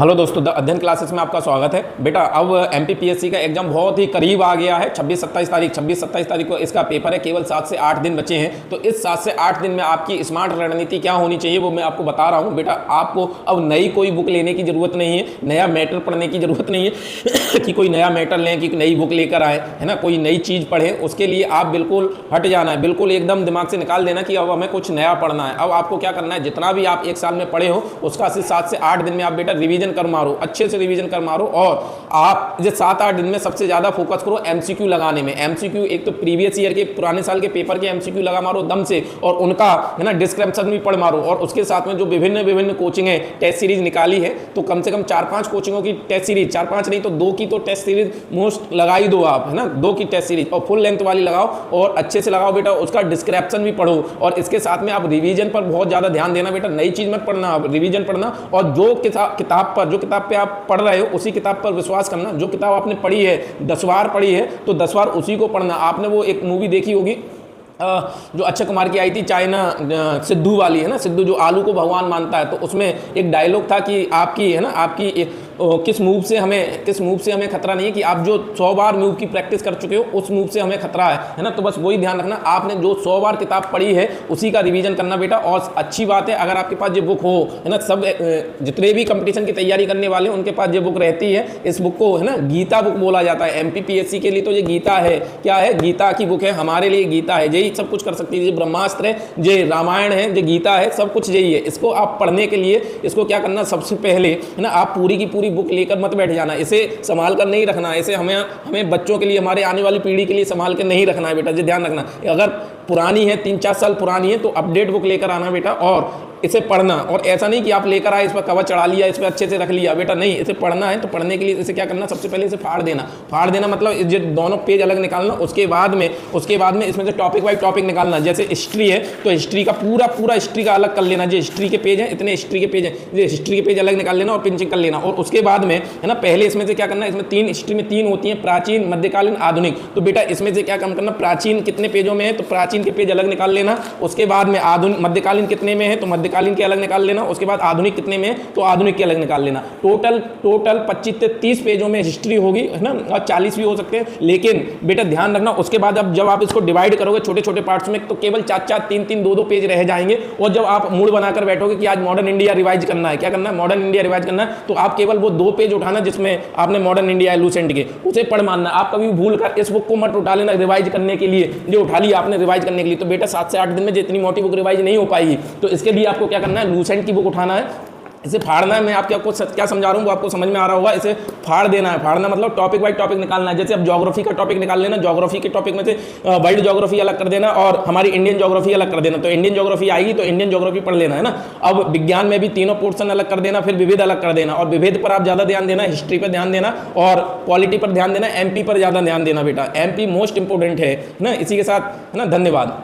Hello दोस्तों, the अध्ययन classes में आपका स्वागत है। बेटा अब एमपीपीएससी का एग्जाम बहुत ही करीब आ गया है। 26-27 तारीख को इसका पेपर है। केवल 7 से 8 दिन बचे हैं। तो इस 7 से 8 दिन में आपकी स्मार्ट रणनीति क्या होनी चाहिए वो मैं आपको बता रहा हूँ। बेटा आपको अब नई कोई बुक लेने की जरूरत नहीं है, नया मैटर पढ़ने की जरूरत नहीं है कि कोई नया मैटर लें, कि नई बुक लेकर आए, है ना, कोई नई चीज़ पढ़ें। उसके लिए आप बिल्कुल हट जाना है, बिल्कुल एकदम दिमाग से निकाल देना कि अब हमें कुछ नया पढ़ना है। अब आपको क्या करना है, जितना भी आप एक साल में पढ़े हो उसका 7 से 8 दिन में आप बेटा रिवीजन कर मारो, अच्छे से रिवीजन कर मारो। और आप जो 7-8 दिन में सबसे ज्यादा फोकस करो एमसीक्यू लगाने में। एमसीक्यू एक तो प्रीवियस ईयर के पुराने साल के पेपर के एमसीक्यू लगा मारो दम से, और उनका है ना डिस्क्रिप्शन भी पढ़ मारो। और उसके साथ में जो विभिन्न कोचिंग है, टेस्ट सीरीज निकाली है, तो कम से कम 4-5 कोचिंगों की टेस्ट सीरीज, 4-5 नहीं तो 2 की तो टेस्ट सीरीज मोस्ट लगा ही दो आप, है ना, 2 की टेस्ट सीरीज और फुल लेंथ वाली लगाओ और अच्छे से लगाओ बेटा। उसका डिस्क्रिप्शन भी पढ़ो और इसके साथ में आप रिवीजन पर बहुत ज्यादा ध्यान देना बेटा। नई चीज मत पढ़ना, रिवीजन पढ़ना। और जो किताब पे आप पढ़ रहे हो उसी किताब पर विश्वास करना। जो किताब आपने पढ़ी है 10 बार पढ़ी है तो 10 बार उसी को पढ़ना। आपने वो एक मूवी देखी होगी जो अक्षय कुमार की आई थी, चाइना सिद्धू वाली, है ना, सिद्धू जो आलू को भगवान मानता है। तो उसमें एक डायलॉग था कि आपकी, है ना, आपकी किस मूव से हमें खतरा नहीं है, कि आप जो 100 बार मूव की प्रैक्टिस कर चुके हो उस मूव से हमें खतरा है ना। तो बस वही ध्यान रखना, आपने जो 100 बार किताब पढ़ी है उसी का रिवीजन करना बेटा। और अच्छी बात है अगर आपके पास ये बुक हो, है ना, सब जितने भी कंपटीशन की तैयारी करने वाले हैं उनके पास ये बुक रहती है। इस बुक को, है ना, गीता बुक बोला जाता है। एमपीपीएससी के लिए तो ये गीता है। क्या है? गीता की बुक है। हमारे लिए गीता है, यही सब कुछ कर सकती है। ये ब्रह्मास्त्र है, ये रामायण है, ये गीता है, सब कुछ यही है। इसको आप पढ़ने के लिए इसको क्या करना, सबसे पहले, है ना, आप पूरी की पूरी बुक लेकर मत बैठ जाना। इसे संभाल कर नहीं रखना, इसे हमें बच्चों के लिए, हमारे आने वाली पीढ़ी के लिए संभाल कर नहीं रखना है बेटा। ये ध्यान रखना, अगर पुरानी है, 3-4 साल पुरानी है, तो अपडेट बुक लेकर आना बेटा और इसे पढ़ना। और ऐसा नहीं कि आप लेकर आए, इस पर कवर चढ़ा लिया, इस पर अच्छे से रख लिया बेटा, नहीं। इसे पढ़ना है तो पढ़ने के लिए इसे क्या करना, सबसे पहले इसे फाड़ देना मतलब ये दोनों पेज अलग निकालना। उसके बाद में इसमें से टॉपिक वाइज टॉपिक निकालना। जैसे हिस्ट्री है तो हिस्ट्री का पूरा हिस्ट्री का अलग कर लेना। जो हिस्ट्री के पेज हैं, इतने हिस्ट्री के पेज हैं, ये हिस्ट्री के पेज अलग निकाल लेना और पिंचिंग कर लेना। और उसके बाद में, है ना, पहले इसमें से क्या करना, इसमें 3 हिस्ट्री में 3 होती हैं, प्राचीन, मध्यकालीन, आधुनिक। तो बेटा इसमें से क्या काम करना, प्राचीन कितने पेजों में है तो प्राचीन के पेज अलग निकाल लेना। उसके बाद में आधुनिक, मध्यकालीन कितने में है तो मध्यकालीन के अलग निकाल लेना। उसके बाद आधुनिक कितने में है तो आधुनिक के अलग निकाल लेना। टोटल 25 से 30 पेजों में हिस्ट्री होगी, है ना, और 40 भी हो सकते हैं। लेकिन बेटा ध्यान रखना, उसके बाद जब आप इसको डिवाइड करोगे छोटे छोटे पार्ट्स में तो केवल 4-4, 3-3, 2-2 पेज रह जाएंगे। और जब आप मूड बनाकर बैठोगे कि आज मॉडर्न इंडिया रिवाइज करना है, क्या करना है, मॉडर्न इंडिया रिवाइज करना है, तो आप केवल वो 2 पेज उठाना जिसमें आपने मॉडर्न इंडिया लूसेंट के, उसे पढ़ मानना। आप कभी भूल कर इस बुक को मत उठा लेना रिवाइज करने के लिए। जो उठा लिया आपने रिवाइज करने के लिए, तो बेटा 7 से 8 दिन में जितनी मोटी बुक रिवाइज नहीं हो पाएगी। तो इसके लिए आपको क्या करना है, लूसेंट की बुक उठाना है, इसे फाड़ना है। मैं आपको क्या समझा रहा हूँ वो आपको समझ में आ रहा होगा। इसे फाड़ देना है। फाड़ना मतलब टॉपिक वाइज टॉपिक निकालना है। जैसे अब ज्योग्राफी का टॉपिक निकाल लेना, ज्योग्राफी के टॉपिक में से वर्ल्ड ज्योग्राफी अलग कर देना और हमारी इंडियन ज्योग्राफी अलग कर देना। तो इंडियन ज्योग्राफी आएगी तो इंडियन ज्योग्राफी पढ़ लेना, है ना। अब विज्ञान में भी तीनों पोर्शन अलग कर देना, फिर विविध अलग कर देना। और विविध पर आप ज्यादा ध्यान देना, हिस्ट्री पर ध्यान देना और पॉलिटी पर ध्यान देना, एमपी पर ज्यादा ध्यान देना बेटा। एमपी मोस्ट इंपोर्टेंट है ना। इसी के साथ, है ना, धन्यवाद।